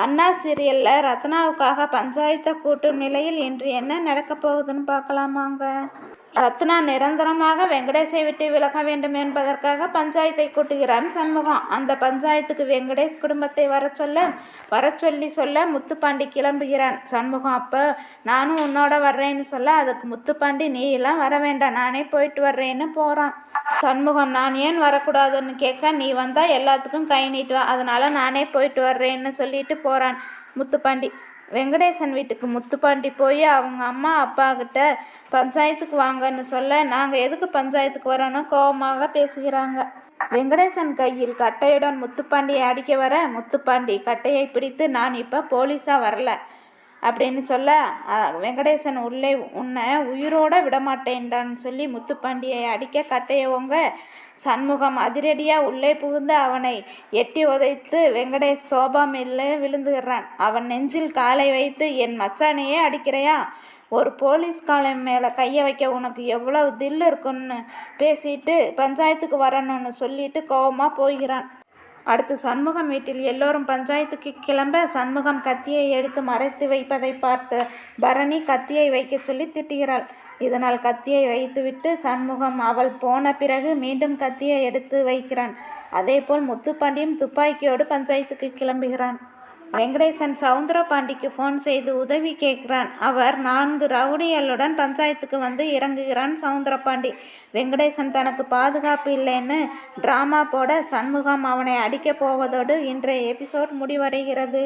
அண்ணா சீரியலில் ரத்னாவுக்காக பஞ்சாயத்தை கூட்டும் நிலையில் இன்று என்ன நடக்கப் போகுதுன்னு பார்க்கலாமாங்க. ரத்னா நிரந்தரமாக வெங்கடேஷை விட்டு விலக வேண்டும் என்பதற்காக பஞ்சாயத்தை கூட்டுகிறான் சண்முகம். அந்த பஞ்சாயத்துக்கு வெங்கடேஷ் குடும்பத்தை வர சொல்ல முத்துப்பாண்டி கிளம்புகிறான். சண்முகம் அப்போ நானும் உன்னோட வர்றேன்னு சொல்ல அதுக்கு முத்துப்பாண்டி நீ எல்லாம் வர வேண்டாம், நானே போயிட்டு வர்றேன்னு போகிறான். சண்முகம் நான் ஏன் வரக்கூடாதுன்னு கேட்க நீ வந்தால் எல்லாத்துக்கும் கை நீட்டுவேன், அதனால நானே போயிட்டு வர்றேன்னு சொல்லிட்டு போகிறான் முத்துப்பாண்டி. வெங்கடேசன் வீட்டுக்கு முத்துப்பாண்டி போய் அவங்க அம்மா அப்பா கிட்ட பஞ்சாயத்துக்கு வாங்கன்னு சொல்ல நாங்கள் எதுக்கு பஞ்சாயத்துக்கு வரணும் கோபமாக பேசுகிறாங்க. வெங்கடேசன் கையில் கட்டையுடன் முத்துப்பாண்டியை அடிக்க வர முத்துப்பாண்டி கட்டையை பிடித்து நான் இப்போ போலீஸாக வரல அப்படின்னு சொல்ல வெங்கடேசன் உள்ளே உன்னை உயிரோட விடமாட்டேன்டான்னு சொல்லி முத்துப்பாண்டியை அடிக்க கட்டையவங்க சண்முகம் அதிரடியாக உள்ளே புகுந்து அவனை எட்டி உதைத்து வெங்கடேஷ் சோபா மேலே விழுந்துகிறான். அவன் நெஞ்சில் காலை வைத்து என் மச்சானையே அடிக்கிறையா, ஒரு போலீஸ் காலை மேலே கையை வைக்க உனக்கு எவ்வளவு தில் இருக்குன்னு பேசிட்டு பஞ்சாயத்துக்கு வரணும்னு சொல்லிட்டு கோபமாக போகிறான். அடுத்து சண்முகம் வீட்டில் எல்லோரும் பஞ்சாயத்துக்கு கிளம்ப சண்முகம் கத்தியை எடுத்து மறைத்து வைப்பதை பார்த்து பரணி கத்தியை வைக்க சொல்லி திட்டுகிறாள். இதனால் கத்தியை வைத்துவிட்டு சண்முகம் அவள் போன பிறகு மீண்டும் கத்தியை எடுத்து வைக்கிறான். அதேபோல் முத்துப்பாண்டியும் துப்பாக்கியோடு பஞ்சாயத்துக்கு கிளம்புகிறான். வெங்கடேசன் சவுந்தரபாண்டிக்கு ஃபோன் செய்து உதவி கேட்கிறான். அவர் 4 ரவுடிகளுடன் பஞ்சாயத்துக்கு வந்து இறங்குகிறான் சவுந்தரபாண்டி. வெங்கடேசன் தனக்கு பாதுகாப்பு இல்லைன்னு டிராமா போட சண்முகம் அவனை அடிக்கப் போவதோடு இன்றைய எபிசோட் முடிவடைகிறது.